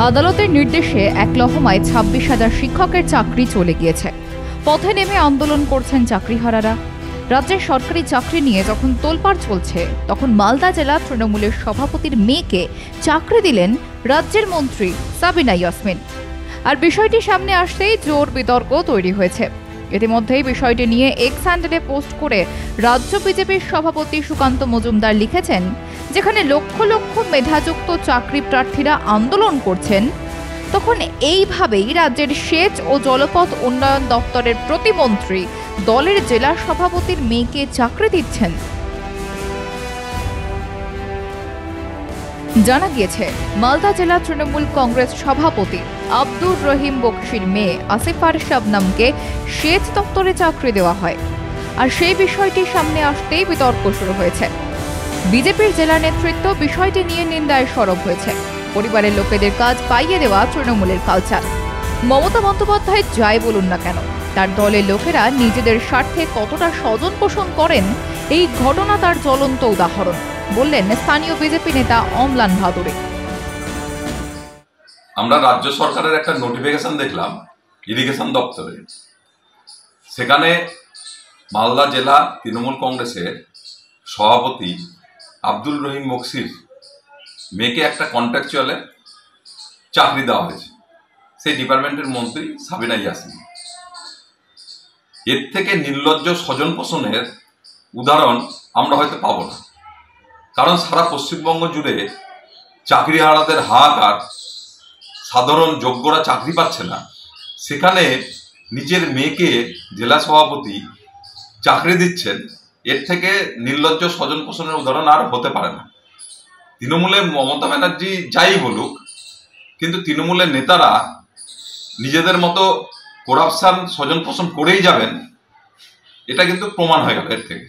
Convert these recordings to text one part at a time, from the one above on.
আদালতের নির্দেশে এক লহমায় 26,000 শিক্ষকের চাকরি চলে গিয়েছে। পথে নেমে আন্দোলন করছেন চাকরিহারারা। রাজ্যের সরকারি চাকরি নিয়ে যখন তোলপাড় চলছে, তখন মালদা জেলা তৃণমূলের সভাপতির মেয়েকে চাকরি দিলেন রাজ্যের মন্ত্রী সাবিনা ইয়াসমিন। আর বিষয়টি সামনে আসতেই জোর বিতর্ক তৈরি হয়েছে। ইতিমধ্যেই বিষয়টি নিয়ে এক্স হ্যান্ডেলে পোস্ট করে রাজ্য বিজেপির সভাপতি সুকান্ত মজুমদার লিখেছেন, যেখানে লক্ষ লক্ষ মেধাযুক্ত চাকরি প্রার্থীরা আন্দোলন করছেন, তখন এইভাবেই রাজ্যের সেচ ও জলপথ উন্নয়ন দপ্তরের প্রতিমন্ত্রী দলের জেলা সভাপতির মেয়েকে চাকরি দিচ্ছেন। জানা গিয়েছে, মালদা জেলা তৃণমূল কংগ্রেস সভাপতি আব্দুর রহিম বকশির মেয়ে আসিফার শবনমকে সেচ দপ্তরে চাকরি দেওয়া হয়। আর সেই বিষয়টি সামনে আসতেই বিতর্ক শুরু হয়েছে। বিজেপির জেলা নেতৃত্ব বিষয়টি নিয়ে নিন্দায় সরব হয়েছে। পরিবারের লোকেদের কাজ পাইয়ে দেওয়া তৃণমূলের কালচার। মমতা বন্দ্যোপাধ্যায় যাই বলুন না কেন, তার দলের লোকেরা নিজেদের স্বার্থে কতটা স্বজন পোষণ করেন, এই ঘটনা তার জ্বলন্ত উদাহরণ, বললেন স্থানীয় বিজেপি নেতা অম্লান ভাদুড়ী। আমরা রাজ্য সরকারের একটা নোটিফিকেশন দেখলাম ইরিগেশন দপ্তরে। সেখানে মালদা জেলা তৃণমূল কংগ্রেসের সভাপতি আব্দুল রহিম বকশির মেয়েকে একটা কন্ট্রাকচুয়ালে চাকরি দেওয়া হয়েছে, সেই ডিপার্টমেন্টের মন্ত্রী সাবিনা ইয়াসমিন। এর থেকে নির্লজ্জ স্বজন পোষণের উদাহরণ আমরা হয়তো পাবো না, কারণ সারা পশ্চিমবঙ্গ জুড়ে চাকরিহারাদের হাহাকার। সাধারণ যোগ্যরা চাকরি পাচ্ছে না, সেখানে নিজের মেয়েকে জেলা সভাপতি চাকরি দিচ্ছেন। এর থেকে নির্লজ্জ স্বজন পোষণের উদাহরণ আর হতে পারে না। তৃণমূলে মমতা ব্যানার্জি যাই বলুক, কিন্তু তৃণমূলের নেতারা নিজেদের মতো করাপশন স্বজন পোষণ করেই যাবেন, এটা কিন্তু প্রমাণ হয়ে গেল এর থেকে।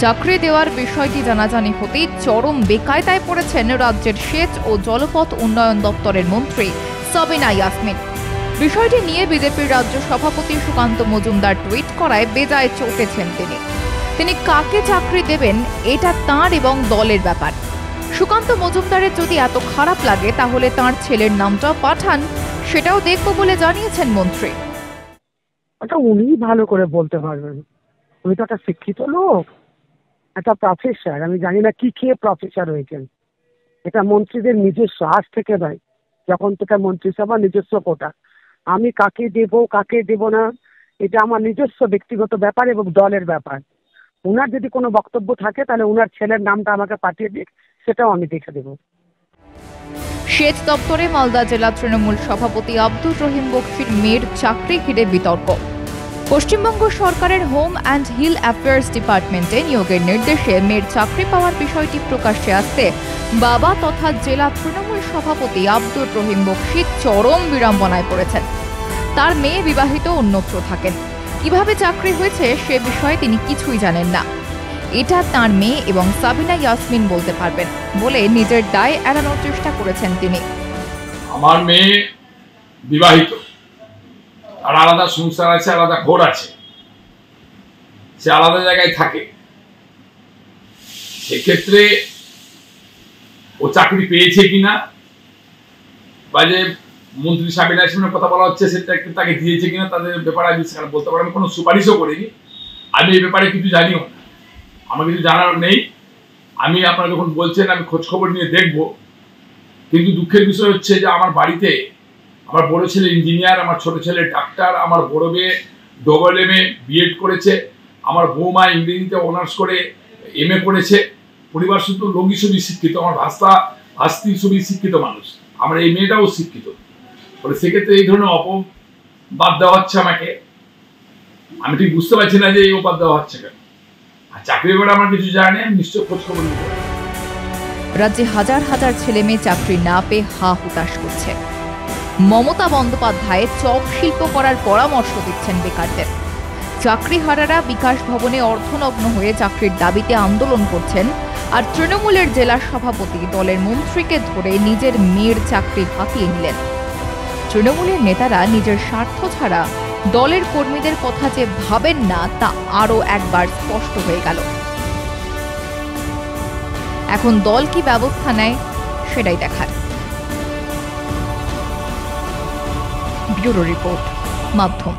চাকরি দেওয়ার বিষয়টি জানাজানি হতেই চরম বেকায়দায় পড়েছেন রাজ্যের সেচ ও জলপথ উন্নয়ন দপ্তরের মন্ত্রী সাবিনা ইয়াসমিন। বিষয়টি নিয়ে বিজেপির রাজ্য সভাপতি সুকান্ত মজুমদার টুইট করায় বেজায় চটেছেন তিনি কাকে চাকরি দেবেন এটা তাঁর এবং দলের ব্যাপার। সুকান্ত মজুমদারের যদি এত খারাপ লাগে, তাহলে তাঁর ছেলের নামটা পাঠান, সেটাও দেখব বলে জানিয়েছেন মন্ত্রী। ওটা উনি ভালো করে বলতে পারবেন। উনি তো একটা শিক্ষিত লোক, একটা প্রফেসর। আমি জানি না কি খেয়ে প্রফেসর হয়েছেন। এটা মন্ত্রীদের নিজস্ব, আজ থেকে নয়, যখন থেকে মন্ত্রিসভা নিজস্ব কোটা। আমি কাকে দেব কাকে দেব না, এটা আমার নিজস্ব ব্যক্তিগত ব্যাপার এবং দলের ব্যাপার। উনার যদি কোনো বক্তব্য থাকে, তাহলে উনার ছেলের নামটা আমাকে পাঠিয়ে দিক, সেটাও আমি দেখে দেব। সেচ দপ্তরে মালদা জেলা তৃণমূল সভাপতি আব্দুর রহিম বকশির মেয়ের চাকরি ঘিরে বিতর্ক। পশ্চিমবঙ্গ সরকারের হোম অ্যান্ড হিল অ্যাফেয়ার্স ডিপার্টমেন্টে নিয়োগের নির্দেশে মেয়ের চাকরি পাওয়ার বিষয়টি প্রকাশ্যে আসতে বাবা তথা জেলা তৃণমূল সভাপতি আব্দুর রহিম বকশি চরম বিড়ম্বনায় পড়েছেন। তার মেয়ে বিবাহিত, অন্যত্র থাকেন। কিভাবে চাকরি হয়েছে সে বিষয়ে তিনি কিছুই জানেন না। এটা তার মেয়ে এবং সাবিনা ইয়াসমিন বলতে পারবেন বলে নিজের দায় এড়ানোর চেষ্টা করেছেন তিনি। আমার মেয়ে বিবাহিত, আর আলাদা সংসার আছে, আলাদা ঘর আছে, সে আলাদা জায়গায় থাকে। সেক্ষেত্রে ও চাকরি পেয়েছে কিনা, বা যে মন্ত্রী সাবিনা ইয়াসমিনের কথা বলা হচ্ছে সেটা একটু তাকে দিয়েছে কিনা, তাদের ব্যাপারে আমি সেখানে বলতে পারি। আমি কোনো সুপারিশও করিনি, আমি এই ব্যাপারে কিছু জানিও না, আমার কিছু জানার নেই। আমি আপনারা যখন বলছেন আমি খোঁজ খবর নিয়ে দেখব। কিন্তু দুঃখের বিষয় হচ্ছে যে আমার বাড়িতে আমার বড় ছেলে ইঞ্জিনিয়ার, আমার ছোট ছেলে ডাক্তার, আমার বড় মেয়ে ডবল এম এ বিএড করেছে, আমার বৌমা ইংরেজিতে অনার্স করে MA করেছে। পরিবার শুধু লোকই সবই শিক্ষিত, আমার ভাস্তি সবই শিক্ষিত মানুষ, আমার এই মেয়েটাও শিক্ষিত। ফলে সেক্ষেত্রে এই ধরনের অপবাদ দেওয়া হচ্ছে আমাকে। আমি ঠিক বুঝতে পারছি না যে এই অপবাদ দেওয়া হচ্ছে কেন। আর চাকরির ব্যাপারে আমার কিছু জানি, আমি নিশ্চয় খোঁজ খবর নেব। রাজ্যে হাজার হাজার ছেলে মেয়ে চাকরি না পেয়ে হা হুতাশ করছে। মমতা বন্দ্যোপাধ্যায় চপ শিল্প করার পরামর্শ দিচ্ছেন বেকারদের। চাকরিহারারা বিকাশ ভবনে অর্থনগ্ন হয়ে চাকরির দাবিতে আন্দোলন করছেন, আর তৃণমূলের জেলা সভাপতি দলের মন্ত্রীকে ধরে নিজের মেয়ের চাকরি হাতিয়ে নিলেন। তৃণমূলের নেতারা নিজের স্বার্থ ছাড়া দলের কর্মীদের কথা যে ভাবেন না, তা আরও একবার স্পষ্ট হয়ে গেল। এখন দল কি ব্যবস্থা নেয় সেটাই দেখার। ব্যুরো রিপোর্ট, মাধ্যম।